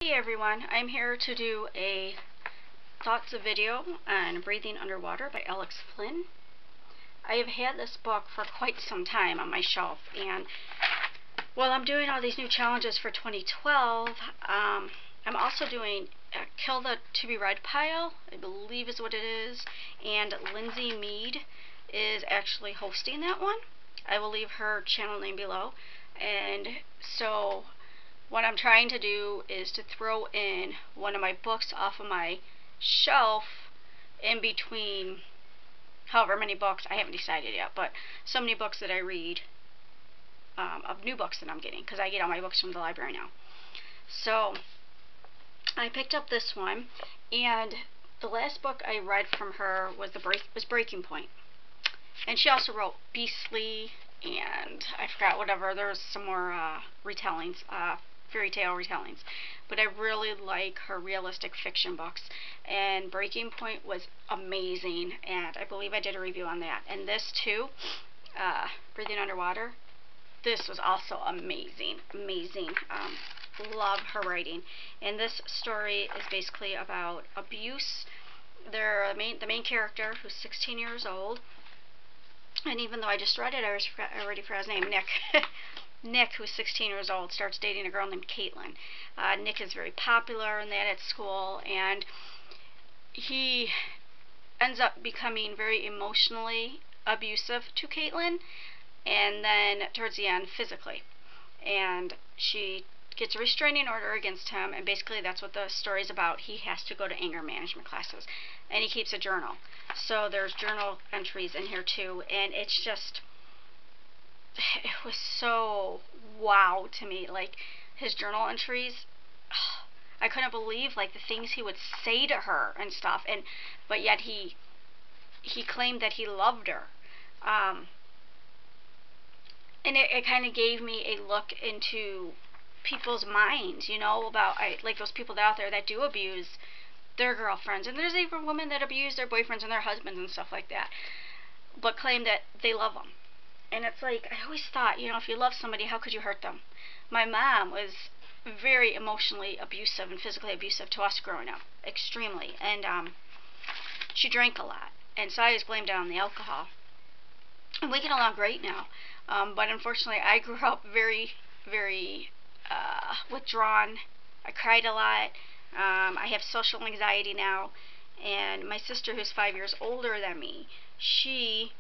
Hey everyone, I'm here to do a thoughts video on Breathing Underwater by Flinn. I have had this book for quite some time on my shelf, and while I'm doing all these new challenges for 2012, I'm also doing Kill the To Be Read pile, I believe is what it is, and Lindsay Mead is actually hosting that one. I will leave her channel name below, and so what I'm trying to do is to throw in one of my books off of my shelf in between however many books, I haven't decided yet, but so many books that I read, of new books that I'm getting, because I get all my books from the library now. So I picked up this one, and the last book I read from her was Breaking Point. And she also wrote Beastly, and I forgot whatever, there was some more retellings, fairy tale retellings, but I really like her realistic fiction books, and Breaking Point was amazing, and I believe I did a review on that. And this too, Breathing Underwater, this was also amazing. Love her writing, and this story is basically about abuse. The main character, who's 16 years old, and even though I just read it, I already forgot his name, Nick. Nick, who's 16 years old, starts dating a girl named Caitlin. Nick is very popular and that at school, and he ends up becoming very emotionally abusive to Caitlin, and then towards the end, physically. And she gets a restraining order against him, and basically that's what the story's about. He has to go to anger management classes, and he keeps a journal. So there's journal entries in here too, and it's just, it was so wow to me. Like, his journal entries, I couldn't believe like the things he would say to her and stuff, and but yet he claimed that he loved her. And it kind of gave me a look into people's minds, you know, about like those people out there that do abuse their girlfriends, and there's even women that abuse their boyfriends and their husbands and stuff like that, but claim that they love them. And it's like, I always thought, you know, if you love somebody, how could you hurt them? My mom was very emotionally abusive and physically abusive to us growing up, extremely, and she drank a lot, and so I just blamed it on the alcohol. And we get along great now, but unfortunately I grew up very withdrawn. I cried a lot. I have social anxiety now, and my sister, who's 5 years older than me, she's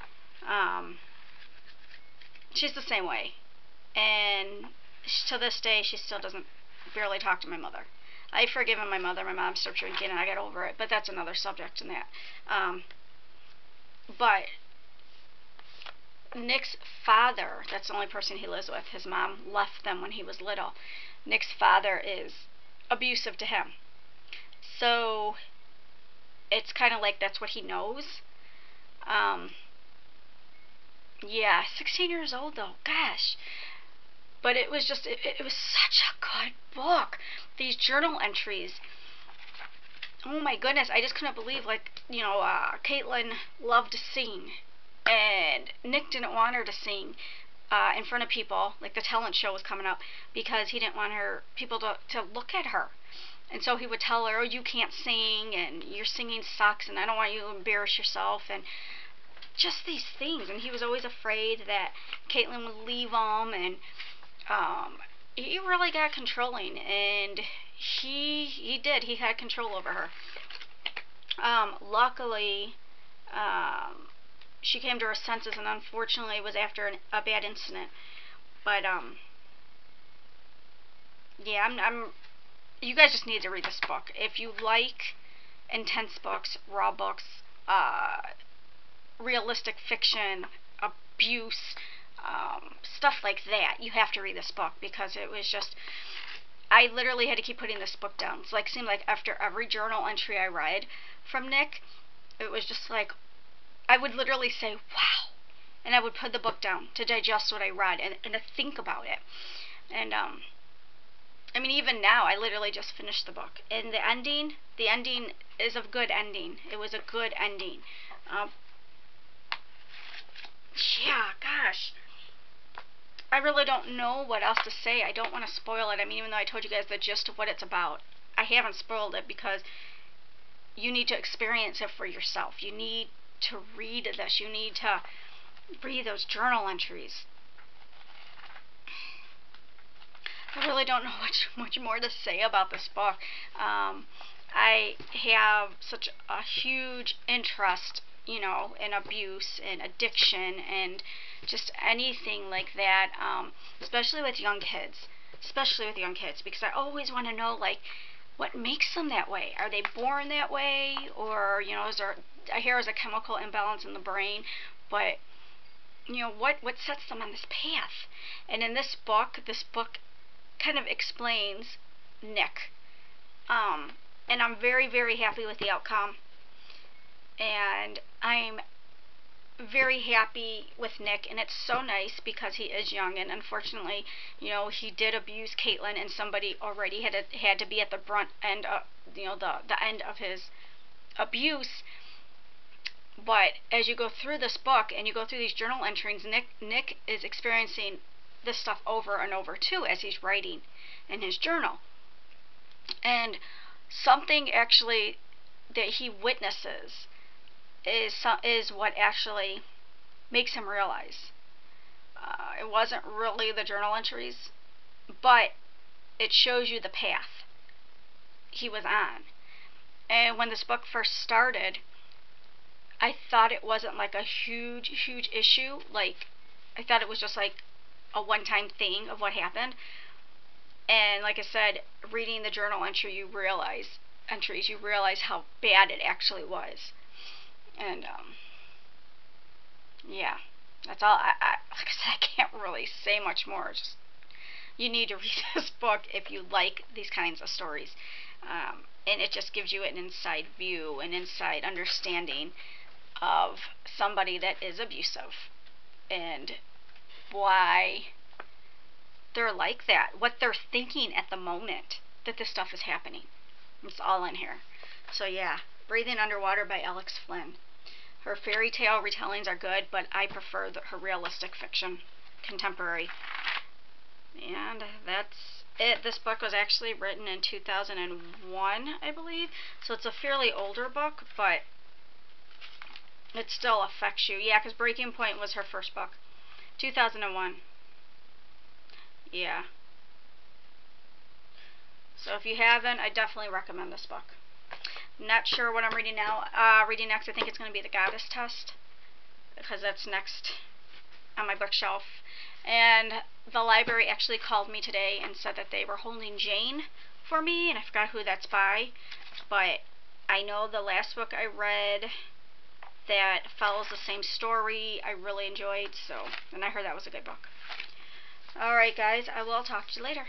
the same way, and to this day she still doesn't barely talk to my mother. I've forgiven my mother. My mom stopped drinking and I got over it, but that's another subject in that. But Nick's father, that's the only person he lives with. His mom left them when he was little. Nick's father is abusive to him. So it's kind of like that's what he knows. Yeah, 16 years old though, gosh. But it was just, it was such a good book. These journal entries, oh my goodness, I just couldn't believe, like, you know, Caitlin loved to sing, and Nick didn't want her to sing in front of people, like the talent show was coming up, because he didn't want people to look at her. And so he would tell her, oh, you can't sing, and your singing sucks, and I don't want you to embarrass yourself, and just these things. And he was always afraid that Caitlin would leave him, and he really got controlling, and he did. He had control over her. Luckily, she came to her senses, and unfortunately it was after a bad incident. But yeah, you guys just need to read this book if you like intense books, raw books, realistic fiction, abuse, stuff like that. You have to read this book, because it was just, I literally had to keep putting this book down. It's like, seemed like after every journal entry I read from Nick, it was just like, I would literally say, wow, and I would put the book down to digest what I read and to think about it. And I mean, even now, I literally just finished the book, and the ending is a good ending. It was a good ending. Yeah, gosh, I really don't know what else to say. I don't want to spoil it. I mean, even though I told you guys the gist of what it's about, I haven't spoiled it because you need to experience it for yourself. You need to read this. You need to read those journal entries. I really don't know much more to say about this book. I have such a huge interest, you know, in abuse and addiction and just anything like that, especially with young kids. Especially with young kids, because I always want to know, like, what makes them that way? Are they born that way? Or, you know, is there, I hear there's a chemical imbalance in the brain, but, you know, what sets them on this path? And in this book kind of explains Nick. And I'm very, very happy with the outcome. And I'm very happy with Nick, and it's so nice because he is young, and unfortunately, you know, he did abuse Caitlin, and somebody already had to be at the brunt end of, you know, the end of his abuse. But as you go through this book and you go through these journal entries, Nick is experiencing this stuff over and over too as he's writing in his journal. And something actually that he witnesses is what actually makes him realize. It wasn't really the journal entries, but it shows you the path he was on. And when this book first started, I thought it wasn't like a huge issue. Like, I thought it was just like a one-time thing of what happened. And like I said, reading the journal entries, you realize how bad it actually was. And yeah, that's all. Like I said, I can't really say much more. Just, you need to read this book if you like these kinds of stories, and it just gives you an inside view, an inside understanding of somebody that is abusive and why they're like that, what they're thinking at the moment that this stuff is happening. It's all in here. So yeah, Breathing Underwater by Alex Flinn. Her fairy tale retellings are good, but I prefer her realistic fiction, contemporary. And that's it. This book was actually written in 2001, I believe. So it's a fairly older book, but it still affects you. Yeah, because Breaking Point was her first book. 2001. Yeah. So if you haven't, I definitely recommend this book. Not sure what I'm reading now. Reading next, I think it's going to be The Goddess Test, because that's next on my bookshelf. And the library actually called me today and said that they were holding Jane for me, and I forgot who that's by. But I know the last book I read that follows the same story I really enjoyed, so, and I heard that was a good book. Alright guys, I will talk to you later.